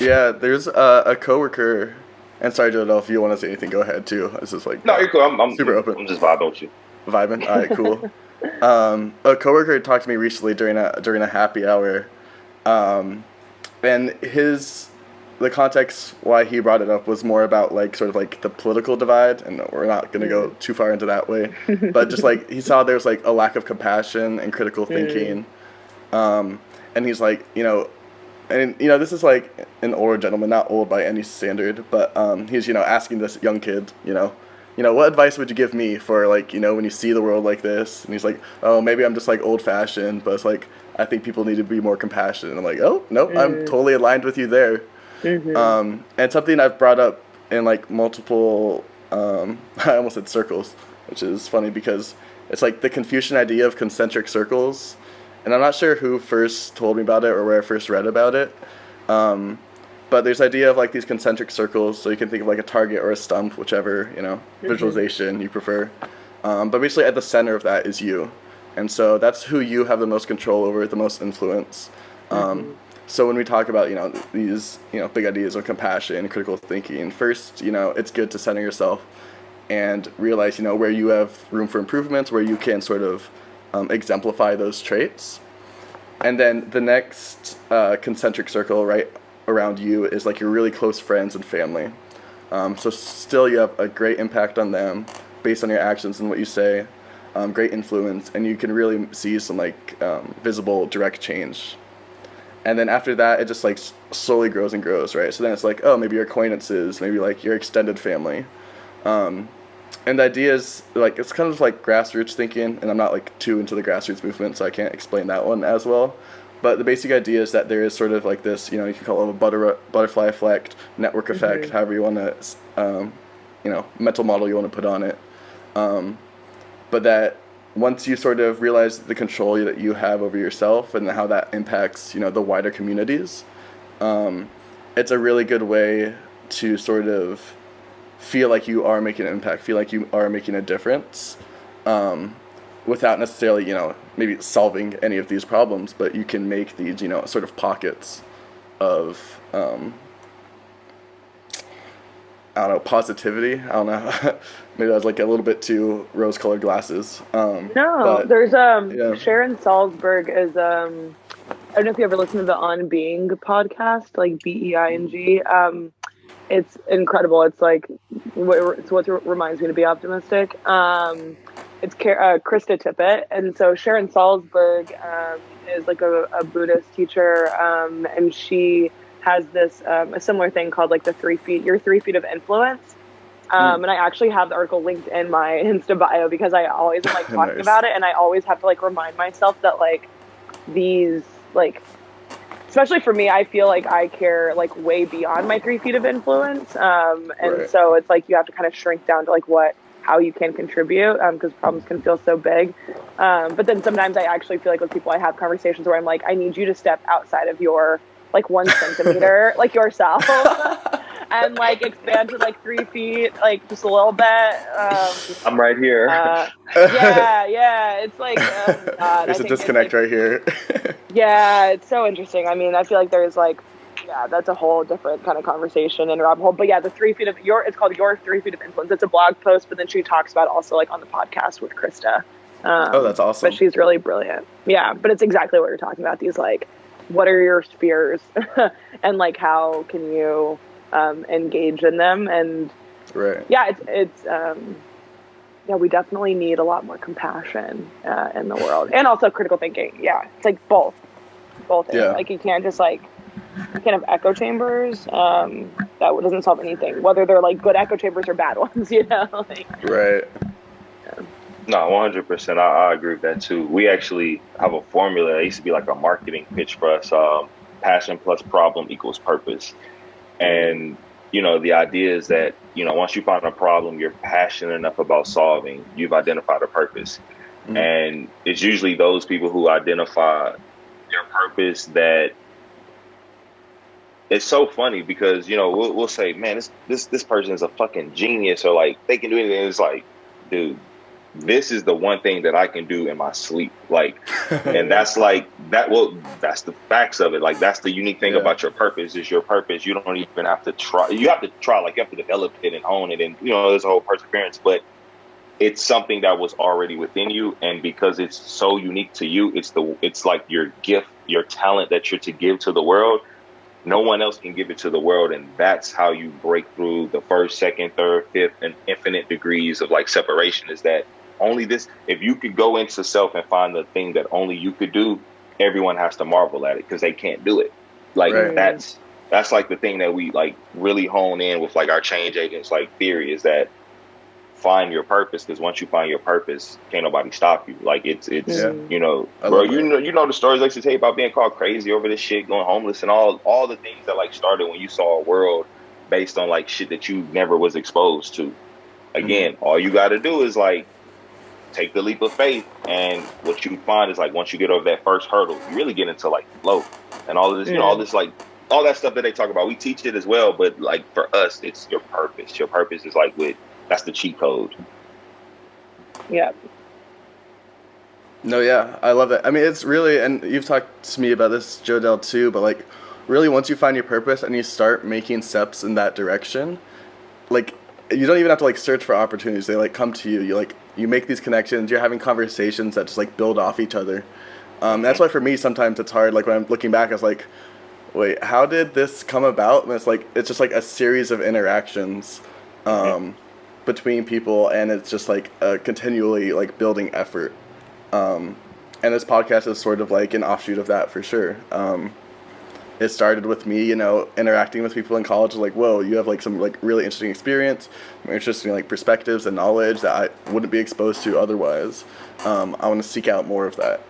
Yeah, there's a coworker, and sorry, JoAdel, if you want to say anything, go ahead too. This is like No, you're cool. super open, I'm just vibing with you. vibing. All right, cool. A coworker talked to me recently during a happy hour, um, and his the context why he brought it up was more about like sort of like the political divide, and we're not gonna go too far into that way, but just like he saw there's like a lack of compassion and critical Mm. thinking, and he's like, and this is like an older gentleman, not old by any standard, but he's asking this young kid, what advice would you give me for like when you see the world like this? And he's like, oh, maybe I'm just like old fashioned, but it's like I think people need to be more compassionate. And I'm like, oh no, I'm Mm. totally aligned with you there. Mhm. And something I've brought up in like multiple, I almost said circles, which is funny because it's like the Confucian idea of concentric circles. And I'm not sure who first told me about it or where I first read about it. Um, but there's idea of like these concentric circles, so you can think of like a target or a stump, whichever, Mhm. visualization you prefer. But basically at the center of that is you. And so that's who you have the most control over, the most influence. Um, Mhm. so when we talk about, these, big ideas of compassion and critical thinking, first, it's good to center yourself and realize, where you have room for improvements, where you can sort of exemplify those traits. And then the next concentric circle right around you is like your really close friends and family. So still you have a great impact on them based on your actions and what you say, great influence, and you can really see some like visible direct change. And then after that, it just like slowly grows and grows, right? So then it's like, oh, maybe your acquaintances, maybe like your extended family. Um, and the idea is like it's kind of like grassroots thinking, and I'm not like too into the grassroots movement, so I can't explain that one as well. But the basic idea is that there is sort of like this, you can call it a butterfly effect, network effect, Mhm. however you want to, mental model you want to put on it. Um, but that once you sort of realize the control that you have over yourself and how that impacts, the wider communities, um, it's a really good way to sort of feel like you are making an impact, feel like you are making a difference, um, without necessarily, maybe solving any of these problems, but you can make these, sort of pockets of, I don't know, positivity. I don't know. Maybe that was like a little bit too rose-colored glasses. No, But there's yeah. Sharon Salzberg is I don't know if you ever listened to the On Being podcast, like BEING. It's incredible. It's like it's what reminds me to be optimistic. It's Krista Tippett, and so Sharon Salzberg is like a Buddhist teacher, and she has this a similar thing called like the 3 feet, your 3 feet of influence. Mm. And I actually have the article linked in my Insta bio because I always am like talking Nice. about it, and I always have to like remind myself that like these like especially for me, I feel like I care like way beyond my 3 feet of influence. And Right. so it's like you have to kind of shrink down to like how you can contribute because problems can feel so big. But then sometimes I actually feel like with people I have conversations where I'm like, I need you to step outside of your like 1 centimeter, like yourself. And like expand to like 3 feet, like just a little bit. I'm right here. Uh, yeah, it's like, oh God, I There's a think it's disconnect like right here. yeah, it's so interesting. I mean, I feel like there's like, yeah, that's a whole different kind of conversation and rabbit hole. But yeah, the 3 feet of it's called Your 3 Feet of Influence. It's a blog post, but then she talks about also like on the podcast with Krista. Oh, that's But awesome. she's really brilliant. Yeah, but it's exactly what you're talking about. These like, what are your fears, and like how can you engage in them? And Right. yeah, it's yeah, we definitely need a lot more compassion in the world, and also critical thinking. Yeah, it's like both in it. Yeah. Like you can't just like you can't have echo chambers. That doesn't solve anything. Whether they're like good echo chambers or bad ones, like Right. yeah. No, 100%. I agree with that too. We actually have a formula. It used to be like a marketing pitch for us. Passion plus problem equals purpose. Mm, And, the idea is that, once you find a problem you're passionate enough about solving, you've identified a purpose. Mm. And it's usually those people who identify their purpose that it's so funny because, we'll say, man, this person is a fucking genius or like they can do anything. It's like, dude, this is the one thing that I can do in my sleep. Like, and that's like that. Well, that's the facts of it. Like, that's the unique thing Yeah. about your purpose is your purpose. You don't even have to try. You have to try, like, you have to develop it and own it. And, you know, there's a whole perseverance, but it's something that was already within you. And because it's so unique to you, it's like your gift, your talent that you're to give to the world. No one else can give it to the world, and that's how you break through the first, second, third, fifth, and infinite degrees of like separation. Is that only this? If you could go into self and find the thing that only you could do, everyone has to marvel at it because they can't do it. Like Right. that's like the thing that we like really hone in with like our change agents like theory is that find your purpose, because once you find your purpose, can't nobody stop you. Like it's Yeah. you know, I bro, love that. you know the stories I used to tell you about being called crazy over this shit, going homeless, and all the things that like started when you saw a world based on like shit that you never was exposed to. Again, all you got to do is like take the leap of faith, and what you find is like once you get over that first hurdle, you really get into like flow and all of this, you know, all this like all that stuff that they talk about. We teach it as well, but like for us, it's your purpose. Your purpose is like that's the cheat code. Yeah. No, yeah, I love that. I mean, it's really, and you've talked to me about this, JoAdel, too, but like, really, once you find your purpose and you start making steps in that direction, like, you don't even have to like search for opportunities. They like come to you. You make these connections. You're having conversations that just like build off each other. That's why for me sometimes it's hard. Like when I'm looking back, I was like, wait, how did this come about? And it's just like a series of interactions between people, and it's just like a continually like building effort. And this podcast is sort of like an offshoot of that for sure. It started with me, you know, interacting with people in college. Like, whoa, you have like some like really interesting experience, interesting like perspectives and knowledge that I wouldn't be exposed to otherwise. I want to seek out more of that,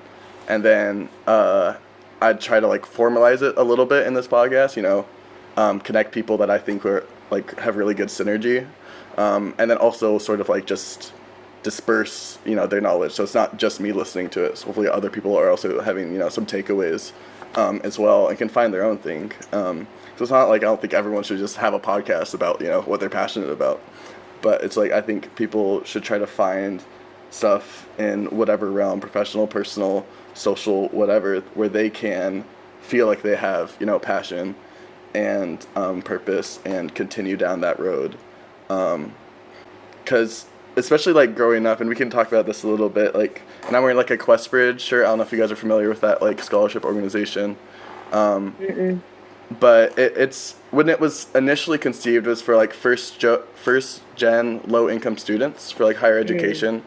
and then I'd try to like formalize it a little bit in this podcast. You know, connect people that I think are like have really good synergy, and then also sort of like just disperse, you know, their knowledge. So it's not just me listening to it. So hopefully other people are also having, you know, some takeaways as well and can find their own thing. So it's not like I don't think everyone should just have a podcast about, you know, what they're passionate about. But it's like I think people should try to find stuff in whatever realm, professional, personal, social, whatever, where they can feel like they have, you know, passion and purpose and continue down that road. Because especially like growing up, and we can talk about this a little bit, like, and I'm wearing like a Questbridge shirt. I don't know if you guys are familiar with that like scholarship organization. But it's when it was initially conceived, it was for like first gen low income students for like higher education.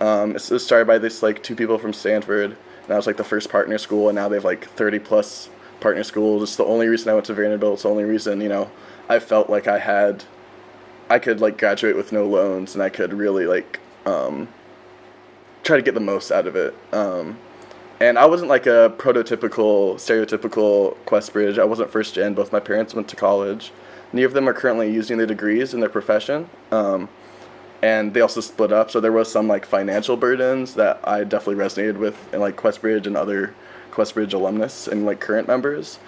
It was started by this like two people from Stanford, and that was like the first partner school, and now they have like 30 plus partner schools. It's the only reason I went to Vanderbilt. It's the only reason, you know, I felt like I could like graduate with no loans, and I could really like try to get the most out of it. And I wasn't like a stereotypical Questbridge. I wasn't first gen. Both my parents went to college. Neither of them are currently using their degrees in their profession. And they also split up, so there was some like financial burdens that I definitely resonated with in like Questbridge and other Questbridge alumnus and like current members.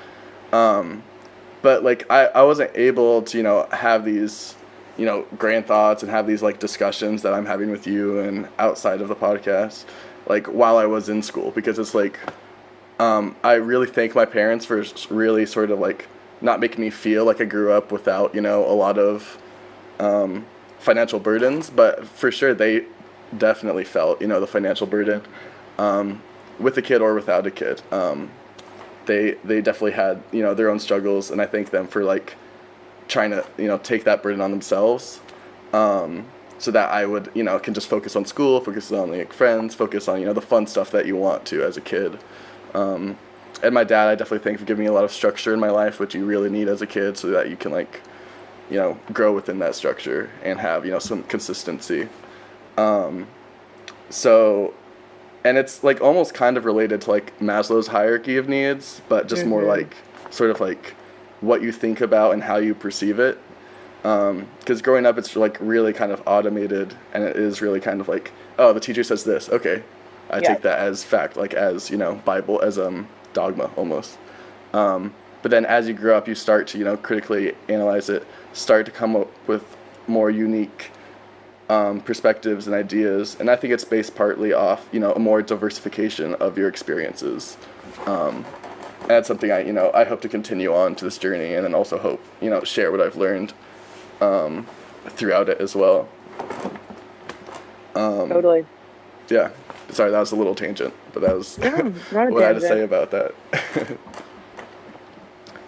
But like I wasn't able to, you know, have these, you know, grand thoughts and have these like discussions that I'm having with you and outside of the podcast, like while I was in school, because it's like I really thank my parents for really sort of like not making me feel like I grew up without, you know, a lot of financial burdens, but for sure they definitely felt, you know, the financial burden with a kid or without a kid. They definitely had, you know, their own struggles, and I thank them for like trying to, you know, take that burden on themselves, so that I would, you know, can just focus on school, focus on like friends, focus on, you know, the fun stuff that you want to as a kid. And my dad, I definitely thank for giving me a lot of structure in my life, which you really need as a kid, so that you can like, you know, grow within that structure and have, you know, some consistency. So, and it's like almost kind of related to like Maslow's hierarchy of needs, but just more like sort of like what you think about and how you perceive it. Because growing up, it's like really kind of automated, and it is really kind of like, oh, the teacher says this, okay, I take that as fact, like as, you know, Bible, as dogma almost. But then as you grow up, you start to, you know, critically analyze it, start to come up with more unique perspectives and ideas, and I think it's based partly off, a more diversification of your experiences. And that's something I hope to continue on to this journey, and then also hope, share what I've learned throughout it as well. Totally. Yeah. Sorry, that was a little tangent, but that was what I had to say about that.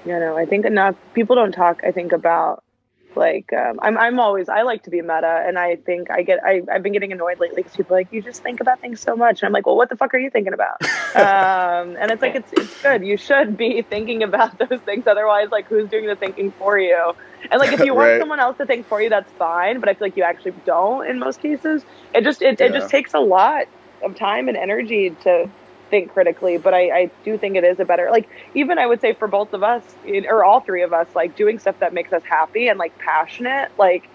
I think enough people don't talk, I think, about like I like to be meta, and I think I've been getting annoyed lately because people are like, you just think about things so much, and I'm like, well, what the fuck are you thinking about? And it's like it's good, you should be thinking about those things, otherwise, like, who's doing the thinking for you? And like, if you want someone else to think for you, that's fine, but I feel like you actually don't in most cases. It just takes a lot of time and energy to think critically, but I do think it is a better, like, even I would say for both of us, or all three of us, like, doing stuff that makes us happy and like passionate, like,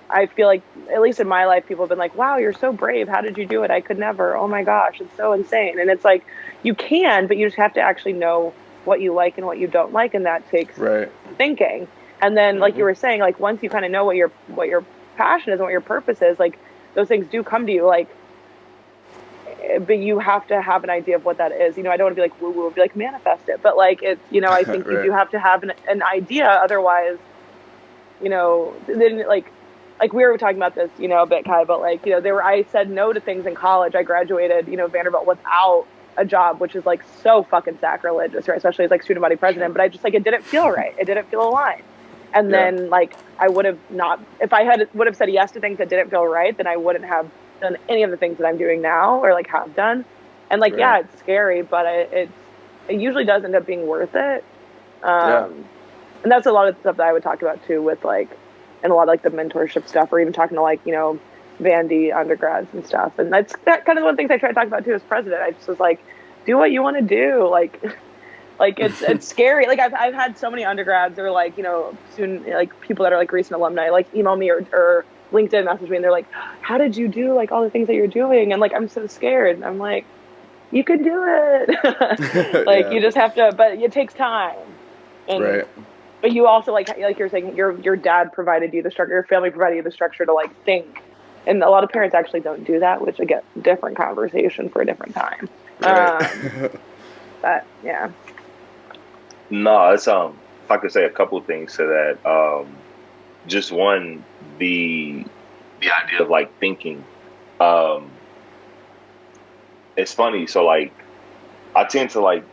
I feel like, at least in my life, people have been like, wow, you're so brave, how did you do it? I could never. Oh my gosh, it's so insane. And it's like, you can, but you just have to actually know what you like and what you don't like, and that takes thinking. And then, like you were saying, like, once you kind of know what your passion is and what your purpose is, like, those things do come to you, like, but you have to have an idea of what that is. I don't want to be like woo woo, be like manifest it, but like, it's, I think you do have to have an idea, otherwise, then like we were talking about this, a bit, Kai, but like, I said no to things in college. I graduated, Vanderbilt without a job, which is like so fucking sacrilegious, right? Especially as like student body president, but I just, like, it didn't feel right. It didn't feel aligned. And then, like, I would have not, if I would have said yes to things that didn't feel right, then I wouldn't have done any of the things that I'm doing now, or like have done. And like, yeah, it's scary, but it usually does end up being worth it. And that's a lot of the stuff that I would talk about too, with like, and a lot of like the mentorship stuff, or even talking to like, Vandy undergrads and stuff. And that kind of one of the things I try to talk about too as president. I just was like, do what you want to do. Like it's scary. Like I've had so many undergrads, or like, soon, like, people that are like recent alumni, like, email me or LinkedIn message me, and they're like, how did you do like all the things that you're doing? And like, I'm so scared. And I'm like, you can do it. Like, you just have to, but it takes time. And, but you also, like you're saying, your dad provided you the structure, your family provided you the structure to like think. And a lot of parents actually don't do that, which, again, different conversation for a different time. But yeah. No, it's if I could say a couple of things to that. Just one, the idea of like thinking. It's funny. So like, I tend to like,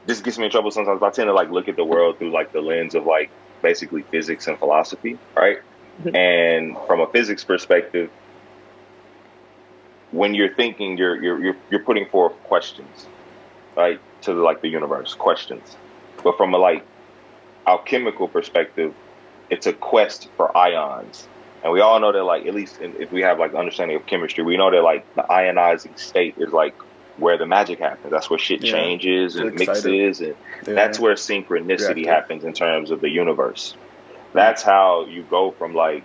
this gets me in trouble sometimes, but I tend to like look at the world through like the lens of like basically physics and philosophy, right? And from a physics perspective, when you're thinking, you're putting forth questions, right, to like the universe, questions. But from a like alchemical perspective, it's a quest for ions. And we all know that, like, at least if we have like understanding of chemistry, we know that like the ionizing state is like where the magic happens. That's where shit changes and mixes, and that's where synchronicity happens in terms of the universe. That's how you go from like,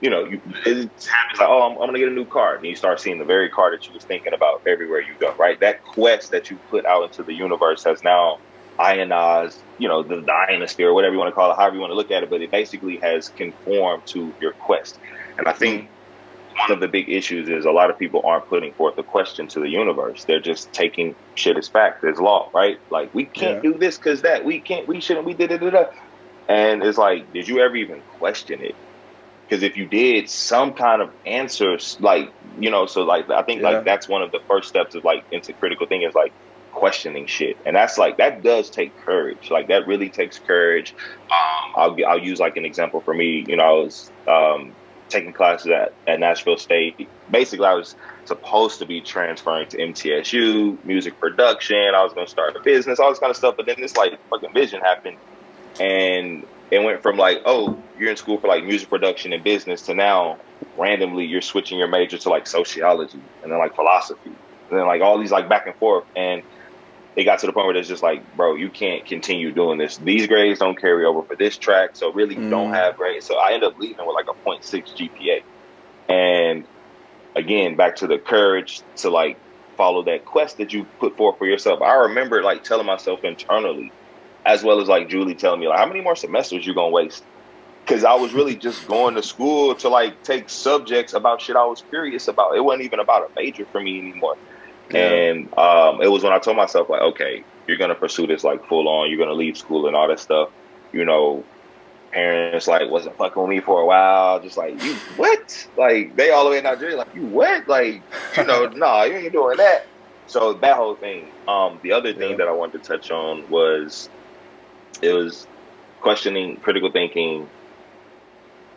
it happens like, oh, I'm going to get a new car. And you start seeing the very car that you was thinking about everywhere you go, right? That quest that you put out into the universe has now ionized, the ionosphere, or whatever you want to call it, however you want to look at it. But it basically has conformed to your quest. And I think one of the big issues is a lot of people aren't putting forth a question to the universe. They're just taking shit as fact, as law, right? Like, we can't do this because that, we shouldn't, we did it. And it's like, did you ever even question it? Because if you did, some kind of answers, like, so like, I think like that's one of the first steps of like into critical thinking, is like questioning shit. And that's like, that does take courage. Like, that really takes courage. I'll use like an example for me. I was taking classes at Nashville State. Basically, I was supposed to be transferring to MTSU, music production. I was going to start a business, all this kind of stuff. But then this like fucking vision happened. And it went from like, oh, you're in school for like music production and business, to now randomly you're switching your major to like sociology, and then like philosophy, and then like all these like back and forth. And it got to the point where it's just like, bro, you can't continue doing this. These grades don't carry over for this track. So really you don't have grades. So I ended up leaving with like a 0.6 GPA. And again, back to the courage to like follow that quest that you put forth for yourself. I remember like telling myself internally, as well as like Julie telling me, like, how many more semesters you gonna waste? because I was really just going to school to like take subjects about shit I was curious about. It wasn't even about a major for me anymore. Yeah. And it was when I told myself, like, okay, you're gonna pursue this like full on. You're gonna leave school and all that stuff. You know, parents like wasn't fucking with me for a while. Just like, you what? Like they all the way in Nigeria, like, you what? Like, you know, nah, you ain't doing that. So that whole thing. The other thing that I wanted to touch on was questioning, critical thinking.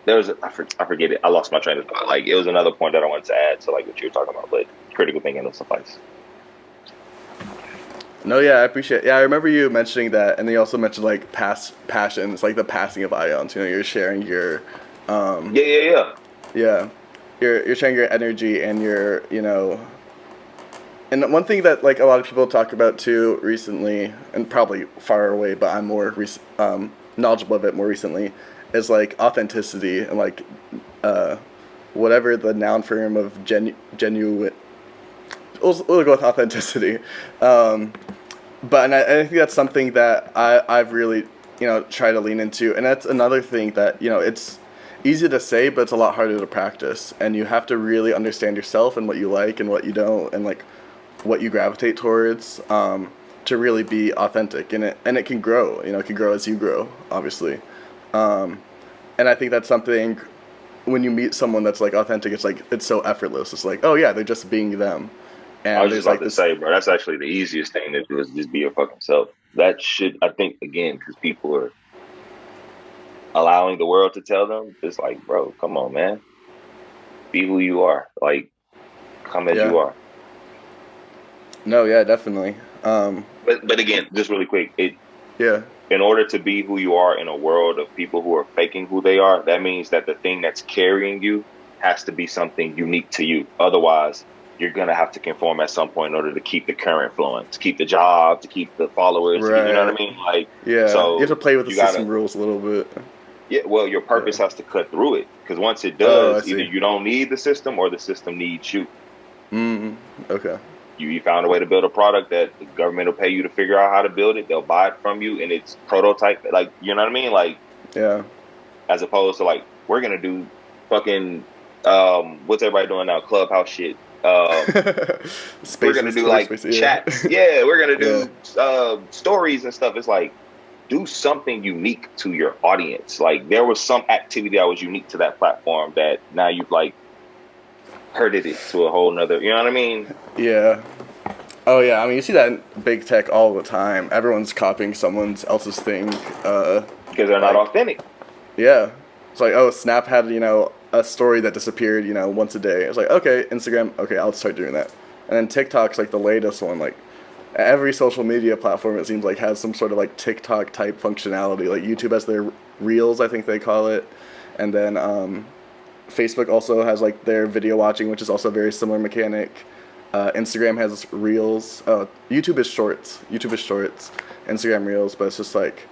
There was I forget it. I lost my train of thought. Like it was another point that I wanted to add to like what you were talking about, but critical thinking will suffice. No, yeah, I appreciate it. Yeah, I remember you mentioning that, and then you also mentioned like past passions, like the passing of ions. You know, you're sharing your yeah. You're sharing your energy and your, you know. And one thing that like a lot of people talk about too recently, and probably far away, but I'm more knowledgeable of it more recently, is like authenticity and like whatever the noun form of genuine. We'll go with authenticity, but I think that's something that I've really, you know, tried to lean into, and that's another thing that, you know, it's easy to say, but it's a lot harder to practice, and you have to really understand yourself and what you like and what you don't, and like what you gravitate towards, to really be authentic, and it can grow, you know, it can grow as you grow, obviously, and I think that's something when you meet someone that's like authentic, it's like it's so effortless. It's like, oh yeah, they're just being them. And I was just about to say, bro, that's actually the easiest thing to do is just be your fucking self. That should, I think, again, because people are allowing the world to tell them, it's like, bro, come on, man, be who you are. Like, come as you are. No, yeah, definitely. But again, just really quick, in order to be who you are in a world of people who are faking who they are, that means that the thing that's carrying you has to be something unique to you. Otherwise, you're going to have to conform at some point in order to keep the current flowing, to keep the job, to keep the followers. Right. You know what I mean? Like, so you have to play with the system rules a little bit. Yeah, well, your purpose has to cut through it, because once it does, either you don't need the system or the system needs you. Okay. You found a way to build a product that the government will pay you to figure out how to build it. They'll buy it from you in its prototype. Like, you know what I mean? Like, as opposed to like, we're going to do fucking, what's everybody doing now? Clubhouse shit. We're going to do like chats. Yeah, we're going to do stories and stuff. It's like, do something unique to your audience. Like, there was some activity that was unique to that platform that now you've like herded it to a whole nother, you know what I mean? Yeah. Oh yeah, I mean, you see that in big tech all the time. Everyone's copying someone else's thing. Because they're not authentic. Yeah. It's like, oh, Snap had, you know, a story that disappeared, you know, once a day. It's like, okay, Instagram, okay, I'll start doing that. And then TikTok's like the latest one. Like, every social media platform, it seems like, has some sort of like TikTok type functionality. Like YouTube has their Reels, I think they call it. And then Facebook also has like their video watching, which is also a very similar mechanic. Instagram has Reels. YouTube is Shorts. Instagram Reels, but it's just like,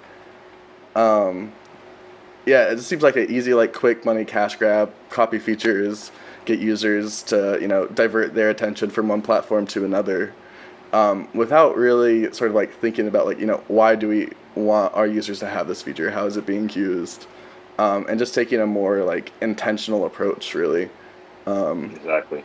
it just seems like an easy, like, quick money cash grab. Copy features, get users to, you know, divert their attention from one platform to another, without really sort of like thinking about, like, you know, why do we want our users to have this feature? How is it being used? And just taking a more like intentional approach, really. Exactly.